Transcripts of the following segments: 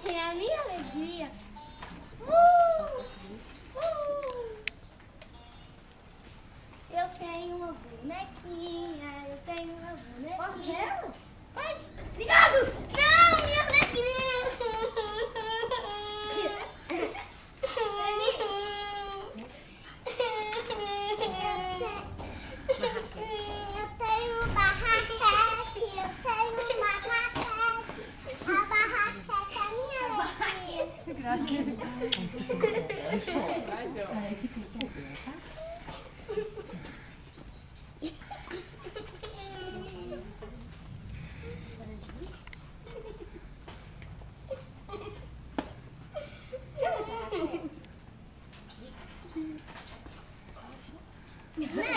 É a minha alegria. Eu tenho uma bonequinha, eu tenho uma bonequinha. Posso ver ela? Pode. Obrigado! Não, minha alegria! Eu tenho uma raquete, eu tenho uma raquete. A barraquete é minha alegria. Não.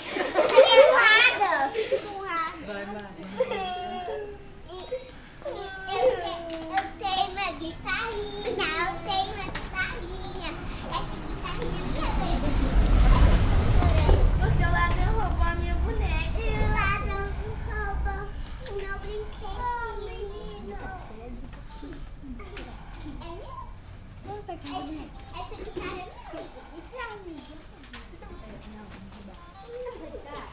Fica empurrada. Fica empurrada. Vai, vai. Eu tenho uma guitarrinha, eu tenho uma guitarrinha. Essa guitarrinha é minha. Porque o ladrão roubou a minha boneca. E o ladrão roubou o meu brinquedo. Menino. Essa guitarra é minha. Isso é minha. Quer essa guitarra?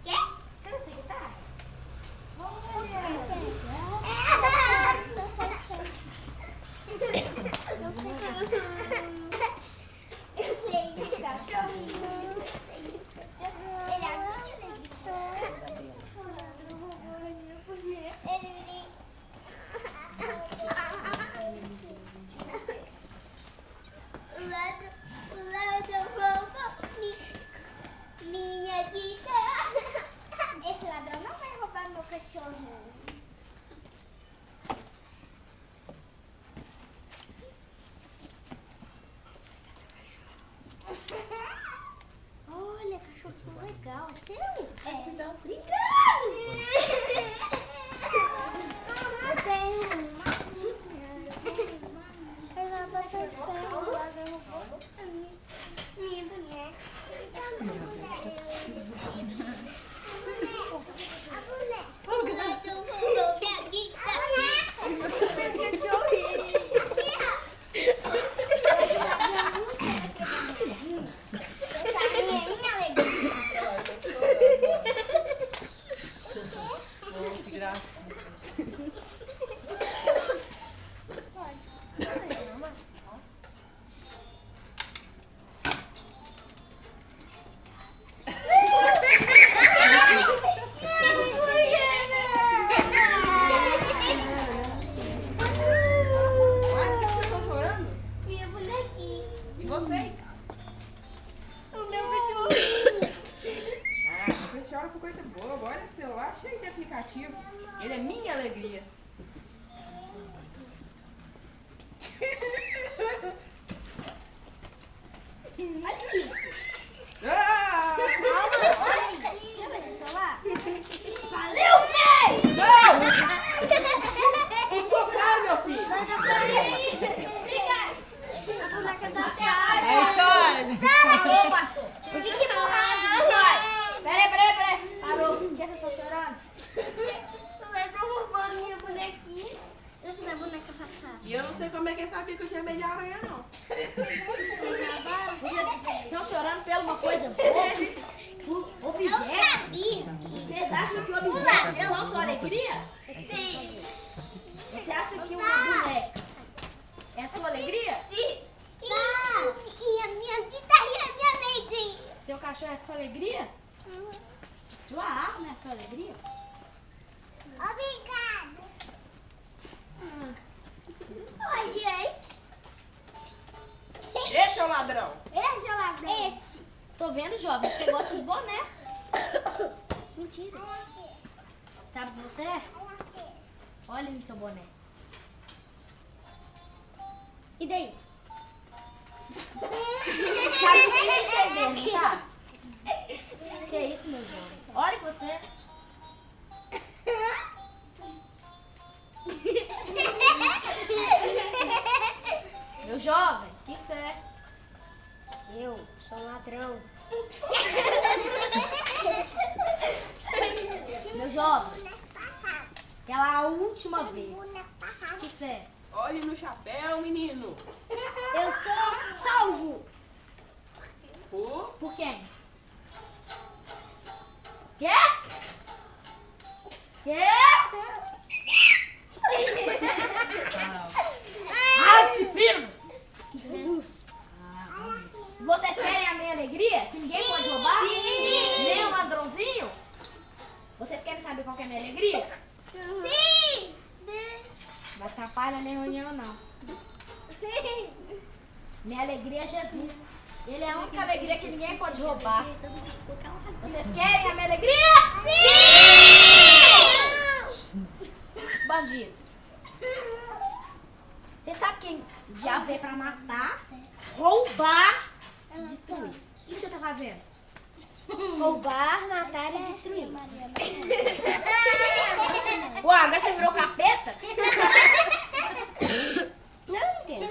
Quê? Quer essa guitarra? Minha guitarra. Esse ladrão não vai roubar meu cachorro. Olha, cachorro legal. É seu? É. Obrigado. Eu tenho uma. Minha boneca. Que graça. Ué, por que vocês estão chorando? Minha bonequinha. E vocês? O meu cachorrinho. Ah, vocês choram por coisa boa. Olha esse celular cheio de aplicativo. Ele é minha alegria. Olha aqui. Ah! Deixa eu ver seu celular. Valeu, véi! Socorro, meu filho! Obrigada. A boneca tá cara. chora! Parou, pastor. Fica empurrado. Peraí. Parou. Já vocês estão chorando? O ladrão roubou a minha bonequinha. Deixa da boneca passar. E eu não sei como é que ele sabia que eu tinha medo de aranha, não. Vocês estão chorando por alguma coisa boa? Por objeto? Eu sabia. Vocês acham que objetos são sua alegria? Sim. Você acha que uma boneca é a sua alegria? Sim. E as minhas guitarrinhas é minha alegria. Seu cachorro é sua alegria? Sua arma é a sua alegria? Obrigada. Oi, gente. Esse é o ladrão. Esse é o ladrão. Esse. Tô vendo, jovem, você gosta de boné. Mentira. Sabe o que você é? Olha aí seu boné. E daí? Sabe o que você tá entendendo, tá? Que é isso, meu jovem? Olha que você. Meu jovem, o que você é? Eu sou um ladrão. Meu jovem, aquela última vez. O que você é? Olhe no chapéu, menino. Eu sou salvo. Por quem? Quê? Quê? Disciplina! Jesus. Vocês querem a minha alegria? Que ninguém pode roubar? Sim. Nem um ladrãozinho? Vocês querem saber qual que é a minha alegria? Sim. Não atrapalha nem reunião, não. Minha alegria é Jesus. Ele é a única alegria que ninguém pode roubar. Vocês querem a minha alegria? Sim. Bandido. Você sabe que o diabo veio pra matar, roubar e destruir. O que você tá fazendo? Roubar, matar e destruir. Ué, agora você virou capeta? Não entendo.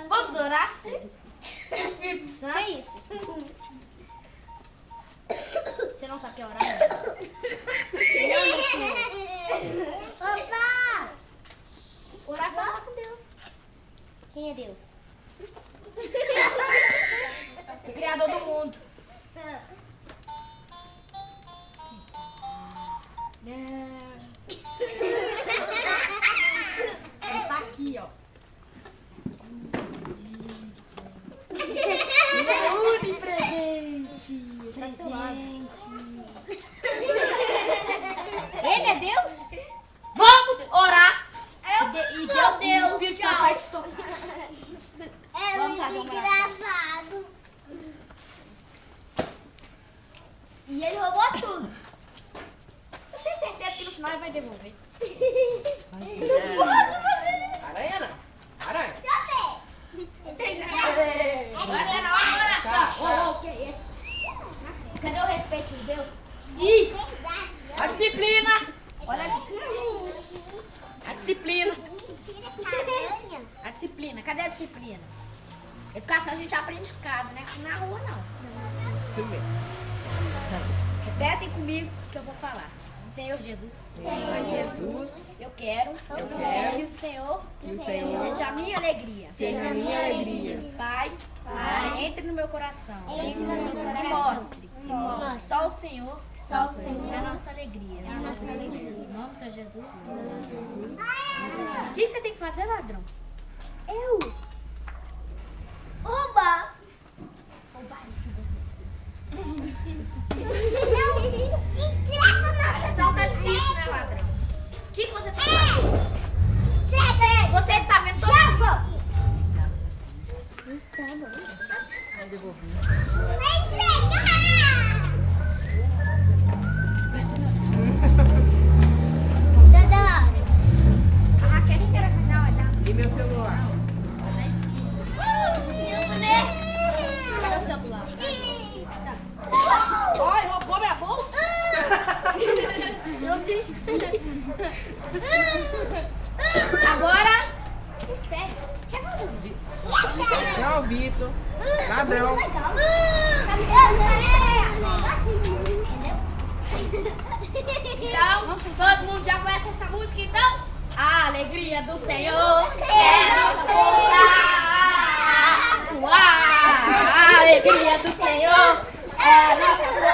Vamos orar? Espírito Santo. Que é isso? Você não sabe o que é orar? Opa! Orar é falar com Deus. Quem é Deus? O Criador do mundo. Ele tá aqui, ó. Ele é onipresente. Ele tá do seu lado. Ele é Deus? Vamos orar. E Deus, o Espírito Santo vai te tocar. É Vamos fazer muito uma engraçado. E ele roubou tudo. Eu tenho certeza que no final ele vai devolver. Aranha não. Aranha. Agora é na hora da oração. O que é isso? Cadê o respeito por Deus? Ih, a disciplina. Olha a disciplina. A disciplina. Cadê a disciplina? Educação a gente aprende em casa, né? Na rua não. Isso mesmo. Repetem comigo que eu vou falar. Senhor Jesus. Senhor Jesus. Eu quero. Que o Senhor. Seja a minha alegria. Seja a minha alegria. Pai. Entre no meu coração. Entre no meu E coração. mostre. Só o Senhor. Só o Senhor. É a nossa alegria. É a nossa alegria. Em nome de Jesus. O que você tem que fazer, ladrão? Eu? Roubar. Roubar isso daqui. Não, entrega A nossa missão tá difícil, né, ladrão? O que você tem que fazer? Entrega. Você está vendo todo mundo? A raquete quer... Não, é da... E meu celular? Cadê o celular? Olha, roubou minha bolsa? Agora, espere. Tchau, Vitor. Ladrão. Então, todo mundo já conhece essa música, então? A alegria do Senhor é nossa força. A alegria do Senhor é nossa força.